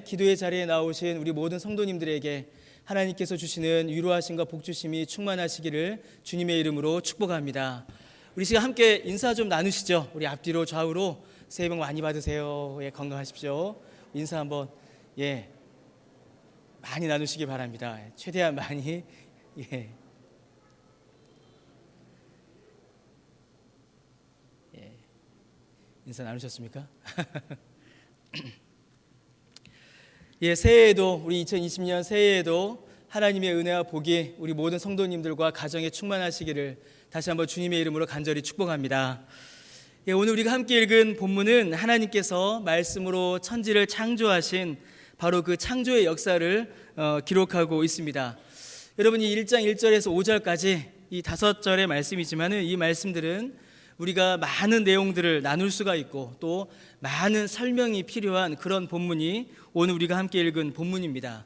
기도의 자리에 나오신 우리 모든 성도님들에게 하나님께서 주시는 위로하심과 복주심이 충만하시기를 주님의 이름으로 축복합니다. 우리 시간 함께 인사 좀 나누시죠. 우리 앞뒤로 좌우로 새해 복 많이 받으세요. 건강하십시오. 인사 한번 많이 나누시기 바랍니다. 최대한 많이. 인사 나누셨습니까? 새해에도 우리 2020년 새해에도 하나님의 은혜와 복이 우리 모든 성도님들과 가정에 충만하시기를 다시 한번 주님의 이름으로 간절히 축복합니다. 오늘 우리가 함께 읽은 본문은 하나님께서 말씀으로 천지를 창조하신 바로 그 창조의 역사를 기록하고 있습니다. 여러분, 이 1장 1절에서 5절까지 이 5절의 말씀이지만 이 말씀들은 우리가 많은 내용들을 나눌 수가 있고 또 많은 설명이 필요한 그런 본문이 오늘 우리가 함께 읽은 본문입니다.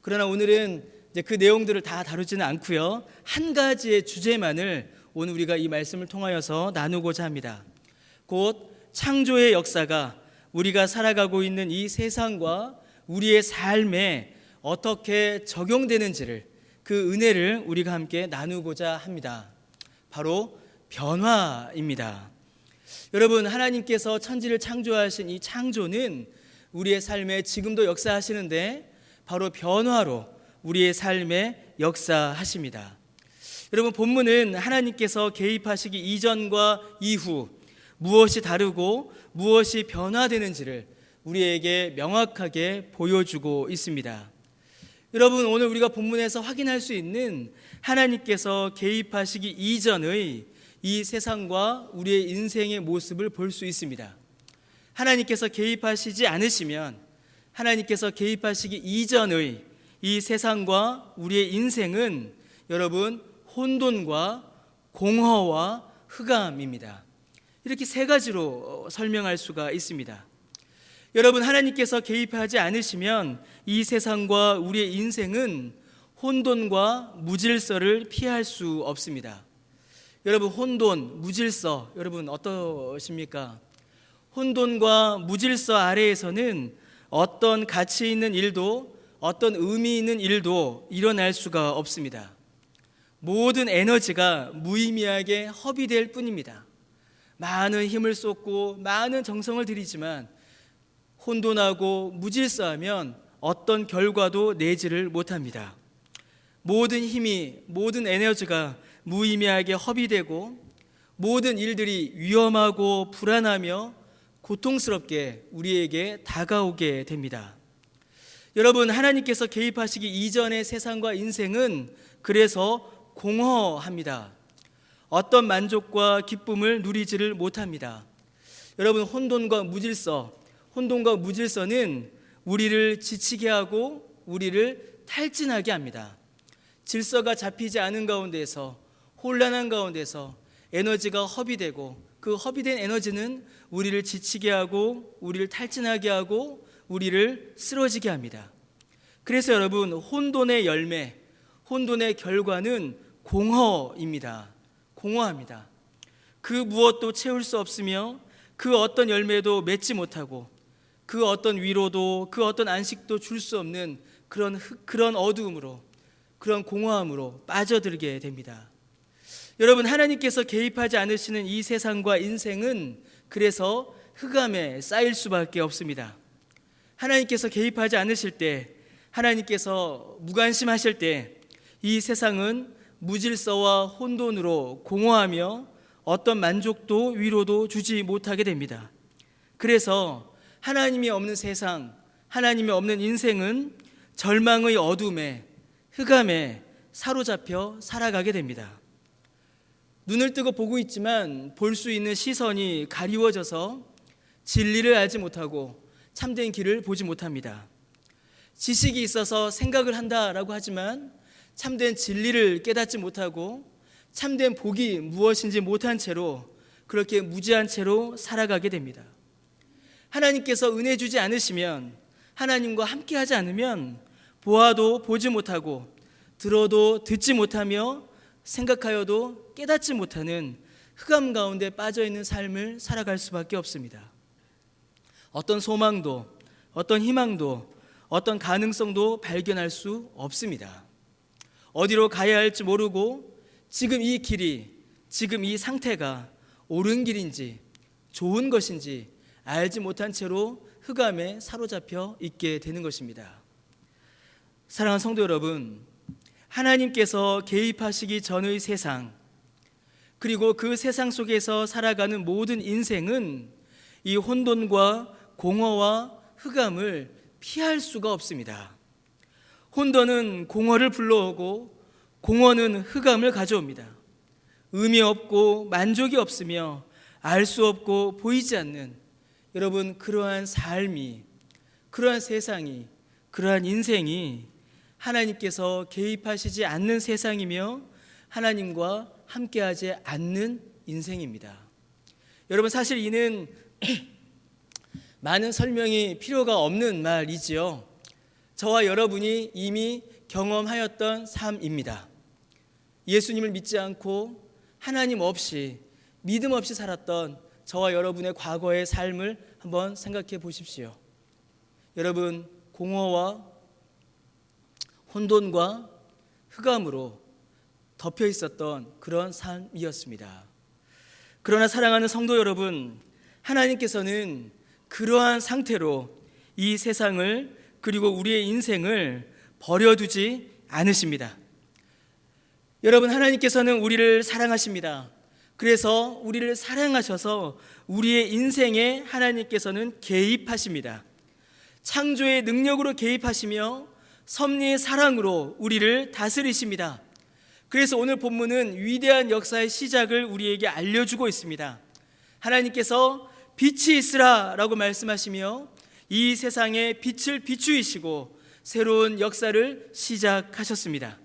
그러나 오늘은 이제 그 내용들을 다 다루지는 않고요, 한 가지의 주제만을 오늘 우리가 이 말씀을 통하여서 나누고자 합니다. 곧 창조의 역사가 우리가 살아가고 있는 이 세상과 우리의 삶에 어떻게 적용되는지를, 그 은혜를 우리가 함께 나누고자 합니다. 바로 변화입니다. 여러분, 하나님께서 천지를 창조하신 이 창조는 우리의 삶에 지금도 역사하시는데 바로 변화로 우리의 삶에 역사하십니다. 여러분, 본문은 하나님께서 개입하시기 이전과 이후 무엇이 다르고 무엇이 변화되는지를 우리에게 명확하게 보여주고 있습니다. 여러분, 오늘 우리가 본문에서 확인할 수 있는 하나님께서 개입하시기 이전의 이 세상과 우리의 인생의 모습을 볼 수 있습니다. 하나님께서 개입하시지 않으시면, 하나님께서 개입하시기 이전의 이 세상과 우리의 인생은 여러분, 혼돈과 공허와 흑암입니다. 이렇게 세 가지로 설명할 수가 있습니다. 여러분, 하나님께서 개입하지 않으시면 이 세상과 우리의 인생은 혼돈과 무질서를 피할 수 없습니다. 여러분, 혼돈, 무질서, 여러분 어떠십니까? 혼돈과 무질서 아래에서는 어떤 가치 있는 일도, 어떤 의미 있는 일도 일어날 수가 없습니다. 모든 에너지가 무의미하게 허비될 뿐입니다. 많은 힘을 쏟고 많은 정성을 들이지만 혼돈하고 무질서하면 어떤 결과도 내지를 못합니다. 모든 힘이, 모든 에너지가 무의미하게 허비되고 모든 일들이 위험하고 불안하며 고통스럽게 우리에게 다가오게 됩니다. 여러분, 하나님께서 개입하시기 이전의 세상과 인생은 그래서 공허합니다. 어떤 만족과 기쁨을 누리지를 못합니다. 여러분, 혼돈과 무질서는 우리를 지치게 하고 우리를 탈진하게 합니다. 질서가 잡히지 않은 가운데서, 혼란한 가운데서 에너지가 허비되고 그 허비된 에너지는 우리를 지치게 하고 우리를 탈진하게 하고 우리를 쓰러지게 합니다. 그래서 여러분, 혼돈의 열매, 혼돈의 결과는 공허입니다. 공허합니다. 그 무엇도 채울 수 없으며 그 어떤 열매도 맺지 못하고 그 어떤 위로도, 그 어떤 안식도 줄 수 없는 그런 어두움으로, 그런 공허함으로 빠져들게 됩니다. 여러분, 하나님께서 개입하지 않으시는 이 세상과 인생은 그래서 흑암에 쌓일 수밖에 없습니다. 하나님께서 개입하지 않으실 때, 하나님께서 무관심하실 때 이 세상은 무질서와 혼돈으로 공허하며 어떤 만족도 위로도 주지 못하게 됩니다. 그래서 하나님이 없는 세상, 하나님이 없는 인생은 절망의 어둠에, 흑암에 사로잡혀 살아가게 됩니다. 눈을 뜨고 보고 있지만 볼 수 있는 시선이 가리워져서 진리를 알지 못하고 참된 길을 보지 못합니다. 지식이 있어서 생각을 한다라고 하지만 참된 진리를 깨닫지 못하고 참된 복이 무엇인지 못한 채로 그렇게 무지한 채로 살아가게 됩니다. 하나님께서 은혜 주지 않으시면, 하나님과 함께 하지 않으면 보아도 보지 못하고 들어도 듣지 못하며 생각하여도 깨닫지 못하는 흑암 가운데 빠져있는 삶을 살아갈 수밖에 없습니다. 어떤 소망도, 어떤 희망도, 어떤 가능성도 발견할 수 없습니다. 어디로 가야 할지 모르고 지금 이 길이, 지금 이 상태가 옳은 길인지 좋은 것인지 알지 못한 채로 흑암에 사로잡혀 있게 되는 것입니다. 사랑하는 성도 여러분, 하나님께서 개입하시기 전의 세상, 그리고 그 세상 속에서 살아가는 모든 인생은 이 혼돈과 공허와 흑암을 피할 수가 없습니다. 혼돈은 공허를 불러오고 공허는 흑암을 가져옵니다. 의미 없고 만족이 없으며 알 수 없고 보이지 않는, 여러분, 그러한 삶이, 그러한 세상이, 그러한 인생이 하나님께서 개입하시지 않는 세상이며 하나님과 함께하지 않는 인생입니다. 여러분, 사실 이는 많은 설명이 필요가 없는 말이지요. 저와 여러분이 이미 경험하였던 삶입니다. 예수님을 믿지 않고 하나님 없이, 믿음 없이 살았던 저와 여러분의 과거의 삶을 한번 생각해 보십시오. 여러분, 공허와 혼돈과 흑암으로 덮여 있었던 그런 삶이었습니다. 그러나 사랑하는 성도 여러분, 하나님께서는 그러한 상태로 이 세상을, 그리고 우리의 인생을 버려두지 않으십니다. 여러분, 하나님께서는 우리를 사랑하십니다. 그래서 우리를 사랑하셔서 우리의 인생에 하나님께서는 개입하십니다. 창조의 능력으로 개입하시며 섭리의 사랑으로 우리를 다스리십니다. 그래서 오늘 본문은 위대한 역사의 시작을 우리에게 알려주고 있습니다. 하나님께서 빛이 있으라 라고 말씀하시며 이 세상에 빛을 비추이시고 새로운 역사를 시작하셨습니다.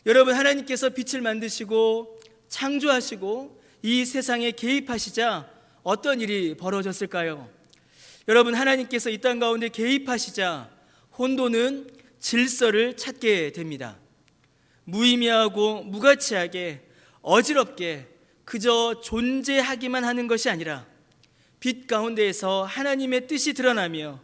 여러분, 하나님께서 빛을 만드시고 창조하시고 이 세상에 개입하시자 어떤 일이 벌어졌을까요? 여러분, 하나님께서 이 땅 가운데 개입하시자 혼돈은 질서를 찾게 됩니다. 무의미하고 무가치하게 어지럽게 그저 존재하기만 하는 것이 아니라 빛 가운데에서 하나님의 뜻이 드러나며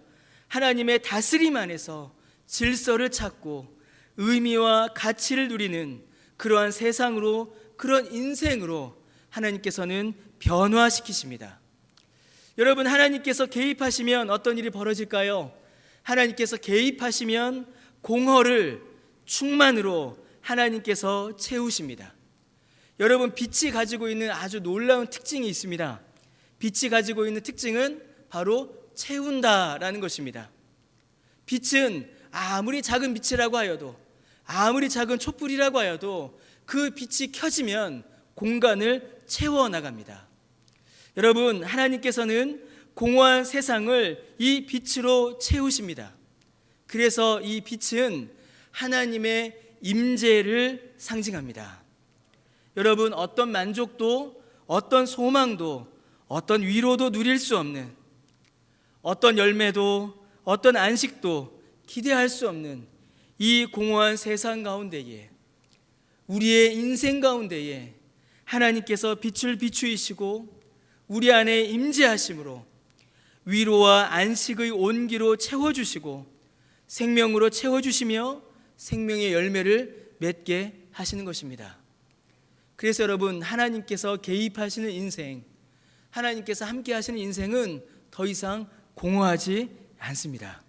하나님의 다스림 안에서 질서를 찾고 의미와 가치를 누리는 그러한 세상으로, 그런 인생으로 하나님께서는 변화시키십니다. 여러분, 하나님께서 개입하시면 어떤 일이 벌어질까요? 하나님께서 개입하시면 공허를 충만으로 하나님께서 채우십니다. 여러분, 빛이 가지고 있는 아주 놀라운 특징이 있습니다. 빛이 가지고 있는 특징은 바로 채운다라는 것입니다. 빛은 아무리 작은 빛이라고 하여도, 아무리 작은 촛불이라고 하여도 그 빛이 켜지면 공간을 채워나갑니다. 여러분, 하나님께서는 공허한 세상을 이 빛으로 채우십니다. 그래서 이 빛은 하나님의 임재를 상징합니다. 여러분, 어떤 만족도, 어떤 소망도, 어떤 위로도 누릴 수 없는, 어떤 열매도, 어떤 안식도 기대할 수 없는 이 공허한 세상 가운데에, 우리의 인생 가운데에 하나님께서 빛을 비추이시고 우리 안에 임재하심으로 위로와 안식의 온기로 채워주시고 생명으로 채워주시며 생명의 열매를 맺게 하시는 것입니다. 그래서 여러분, 하나님께서 개입하시는 인생, 하나님께서 함께 하시는 인생은 더 이상 공허하지 않습니다.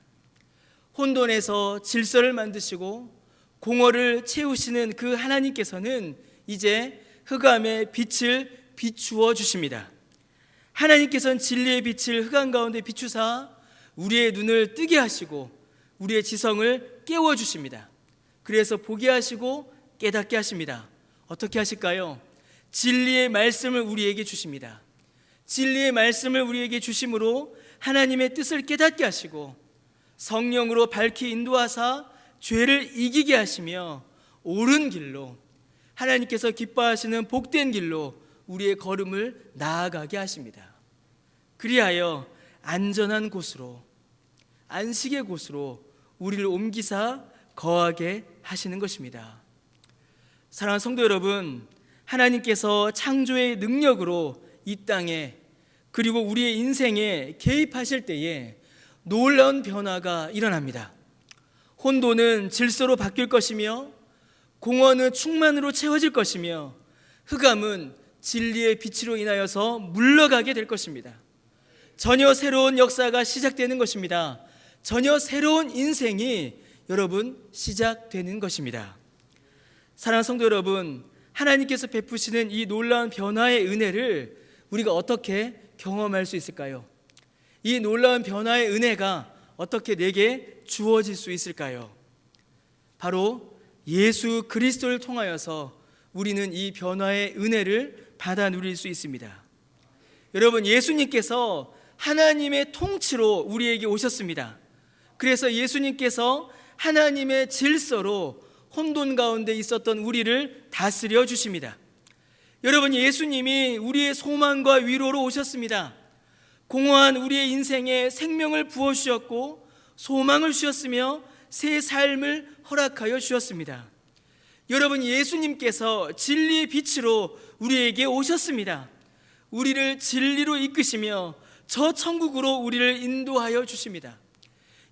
혼돈에서 질서를 만드시고 공허를 채우시는 그 하나님께서는 이제 흑암의 빛을 비추어 주십니다. 하나님께서는 진리의 빛을 흑암 가운데 비추사 우리의 눈을 뜨게 하시고 우리의 지성을 깨워 주십니다. 그래서 보게 하시고 깨닫게 하십니다. 어떻게 하실까요? 진리의 말씀을 우리에게 주십니다. 진리의 말씀을 우리에게 주심으로 하나님의 뜻을 깨닫게 하시고 성령으로 밝히 인도하사 죄를 이기게 하시며 옳은 길로, 하나님께서 기뻐하시는 복된 길로 우리의 걸음을 나아가게 하십니다. 그리하여 안전한 곳으로, 안식의 곳으로 우리를 옮기사 거하게 하시는 것입니다. 사랑하는 성도 여러분, 하나님께서 창조의 능력으로 이 땅에, 그리고 우리의 인생에 개입하실 때에 놀라운 변화가 일어납니다. 혼돈은 질서로 바뀔 것이며 공허는 충만으로 채워질 것이며 흑암은 진리의 빛으로 인하여서 물러가게 될 것입니다. 전혀 새로운 역사가 시작되는 것입니다. 전혀 새로운 인생이 여러분 시작되는 것입니다. 사랑하는 성도 여러분, 하나님께서 베푸시는 이 놀라운 변화의 은혜를 우리가 어떻게 경험할 수 있을까요? 이 놀라운 변화의 은혜가 어떻게 내게 주어질 수 있을까요? 바로 예수 그리스도를 통하여서 우리는 이 변화의 은혜를 받아 누릴 수 있습니다. 여러분, 예수님께서 하나님의 통치로 우리에게 오셨습니다. 그래서 예수님께서 하나님의 질서로 혼돈 가운데 있었던 우리를 다스려 주십니다. 여러분, 예수님이 우리의 소망과 위로로 오셨습니다. 공허한 우리의 인생에 생명을 부어주셨고 소망을 주셨으며 새 삶을 허락하여 주셨습니다. 여러분, 예수님께서 진리의 빛으로 우리에게 오셨습니다. 우리를 진리로 이끄시며 저 천국으로 우리를 인도하여 주십니다.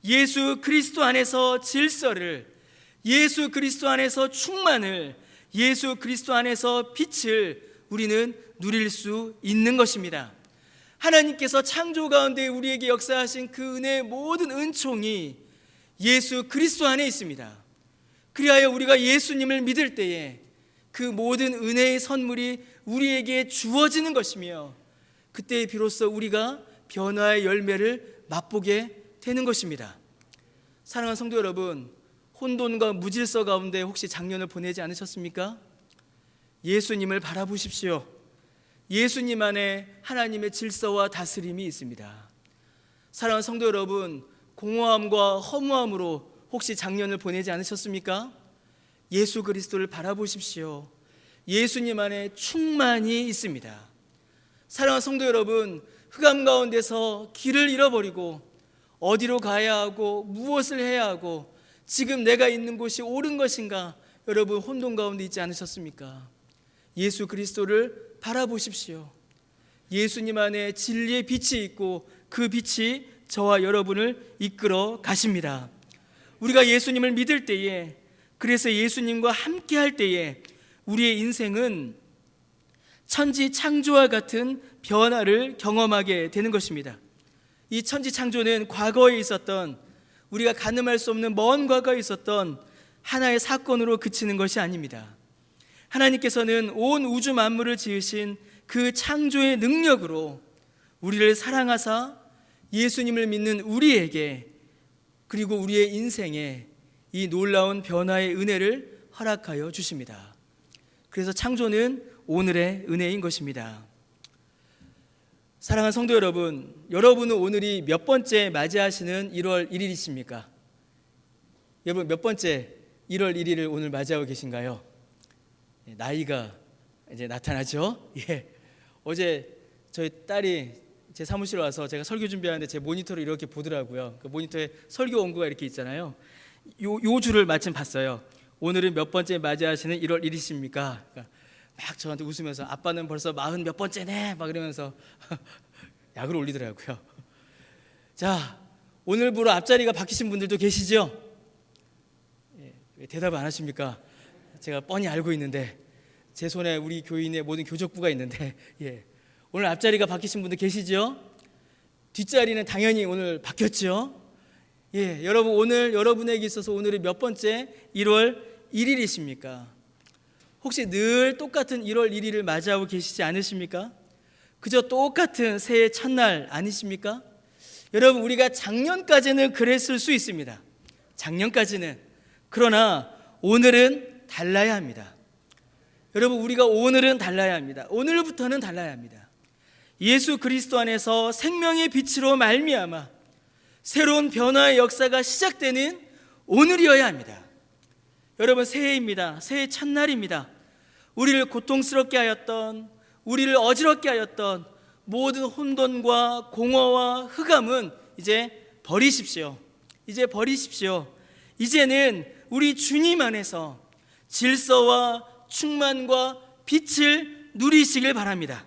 예수 그리스도 안에서 질서를, 예수 그리스도 안에서 충만을, 예수 그리스도 안에서 빛을 우리는 누릴 수 있는 것입니다. 하나님께서 창조 가운데 우리에게 역사하신 그 은혜의 모든 은총이 예수 그리스도 안에 있습니다. 그리하여 우리가 예수님을 믿을 때에 그 모든 은혜의 선물이 우리에게 주어지는 것이며 그때 비로소 우리가 변화의 열매를 맛보게 되는 것입니다. 사랑하는 성도 여러분, 혼돈과 무질서 가운데 혹시 작년을 보내지 않으셨습니까? 예수님을 바라보십시오. 예수님 안에 하나님의 질서와 다스림이 있습니다. 사랑하는 성도 여러분, 공허함과 허무함으로 혹시 작년을 보내지 않으셨습니까? 예수 그리스도를 바라보십시오. 예수님 안에 충만이 있습니다. 사랑하는 성도 여러분, 흑암 가운데서 길을 잃어버리고 어디로 가야 하고 무엇을 해야 하고 지금 내가 있는 곳이 옳은 것인가, 여러분 혼돈 가운데 있지 않으셨습니까? 예수 그리스도를 바라보십시오. 예수님 안에 진리의 빛이 있고 그 빛이 저와 여러분을 이끌어 가십니다. 우리가 예수님을 믿을 때에, 그래서 예수님과 함께 할 때에 우리의 인생은 천지 창조와 같은 변화를 경험하게 되는 것입니다. 이 천지 창조는 과거에 있었던, 우리가 가늠할 수 없는 먼 과거에 있었던 하나의 사건으로 그치는 것이 아닙니다. 하나님께서는 온 우주 만물을 지으신 그 창조의 능력으로 우리를 사랑하사 예수님을 믿는 우리에게, 그리고 우리의 인생에 이 놀라운 변화의 은혜를 허락하여 주십니다. 그래서 창조는 오늘의 은혜인 것입니다. 사랑하는 성도 여러분, 여러분은 오늘이 몇 번째 맞이하시는 1월 1일이십니까? 여러분 몇 번째 1월 1일을 오늘 맞이하고 계신가요? 나이가 이제 나타나죠? 예. 어제 저희 딸이 제 사무실에 와서 제가 설교 준비하는데 제 모니터를 이렇게 보더라고요. 그 모니터에 설교 원고가 이렇게 있잖아요. 요 줄을 마침 봤어요. 오늘은 몇 번째 맞이하시는 1월 1일이십니까? 그러니까 막 저한테 웃으면서 아빠는 벌써 40 몇 번째네 막 이러면서 약을 올리더라고요. 자, 오늘부로 앞자리가 바뀌신 분들도 계시죠? 예, 왜 대답을 안 하십니까? 제가 뻔히 알고 있는데, 제 손에 우리 교인의 모든 교적부가 있는데, 예, 오늘 앞자리가 바뀌신 분들 계시죠? 뒷자리는 당연히 오늘 바뀌었죠? 예, 여러분 오늘 여러분에게 있어서 오늘이 몇 번째 1월 1일이십니까? 혹시 늘 똑같은 1월 1일을 맞이하고 계시지 않으십니까? 그저 똑같은 새해 첫날 아니십니까? 여러분, 우리가 작년까지는 그랬을 수 있습니다. 작년까지는. 그러나 오늘은 달라야 합니다. 여러분, 우리가 오늘은 달라야 합니다. 오늘부터는 달라야 합니다. 예수 그리스도 안에서 생명의 빛으로 말미암아 새로운 변화의 역사가 시작되는 오늘이어야 합니다. 여러분, 새해입니다. 새해 첫날입니다. 우리를 고통스럽게 하였던, 우리를 어지럽게 하였던 모든 혼돈과 공허와 흑암은 이제 버리십시오. 이제 버리십시오. 이제는 우리 주님 안에서 질서와 충만과 빛을 누리시길 바랍니다.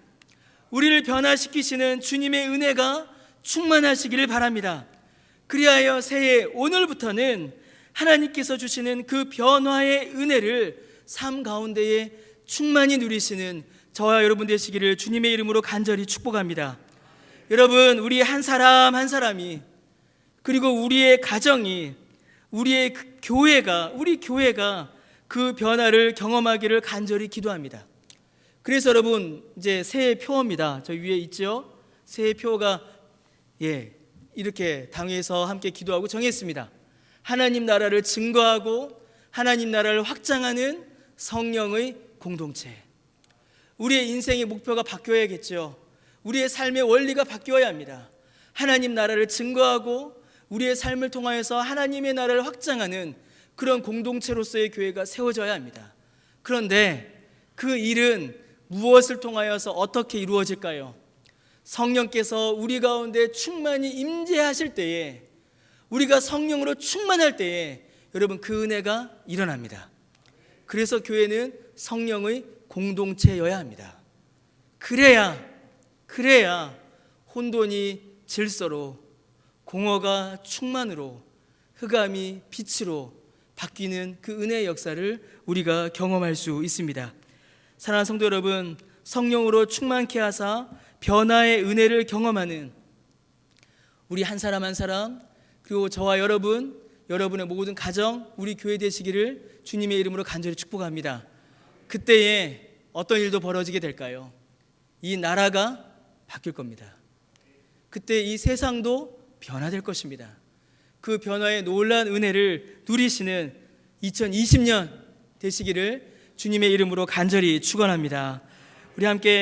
우리를 변화시키시는 주님의 은혜가 충만하시기를 바랍니다. 그리하여 새해 오늘부터는 하나님께서 주시는 그 변화의 은혜를 삶 가운데에 충만히 누리시는 저와 여러분 되시기를 주님의 이름으로 간절히 축복합니다. 여러분, 우리 한 사람 한 사람이, 그리고 우리의 가정이, 우리의 우리 교회가 그 변화를 경험하기를 간절히 기도합니다. 그래서 여러분, 이제 새해 표어입니다. 저 위에 있죠? 새해 표어가 이렇게 당회에서 함께 기도하고 정했습니다. 하나님 나라를 증거하고 하나님 나라를 확장하는 성령의 공동체. 우리의 인생의 목표가 바뀌어야겠죠. 우리의 삶의 원리가 바뀌어야 합니다. 하나님 나라를 증거하고 우리의 삶을 통하여서 하나님의 나라를 확장하는 그런 공동체로서의 교회가 세워져야 합니다. 그런데 그 일은 무엇을 통하여서 어떻게 이루어질까요? 성령께서 우리 가운데 충만히 임재하실 때에, 우리가 성령으로 충만할 때에 여러분 그 은혜가 일어납니다. 그래서 교회는 성령의 공동체여야 합니다. 그래야 혼돈이 질서로, 공허가 충만으로, 흑암이 빛으로 바뀌는 그 은혜의 역사를 우리가 경험할 수 있습니다. 사랑하는 성도 여러분, 성령으로 충만케 하사 변화의 은혜를 경험하는 우리 한 사람 한 사람, 그리고 저와 여러분, 여러분의 모든 가정, 우리 교회 되시기를 주님의 이름으로 간절히 축복합니다. 그때에 어떤 일도 벌어지게 될까요? 이 나라가 바뀔 겁니다. 그때 이 세상도 변화될 것입니다. 그 변화의 놀라운 은혜를 누리시는 2020년 되시기를 주님의 이름으로 간절히 축원합니다. 우리 함께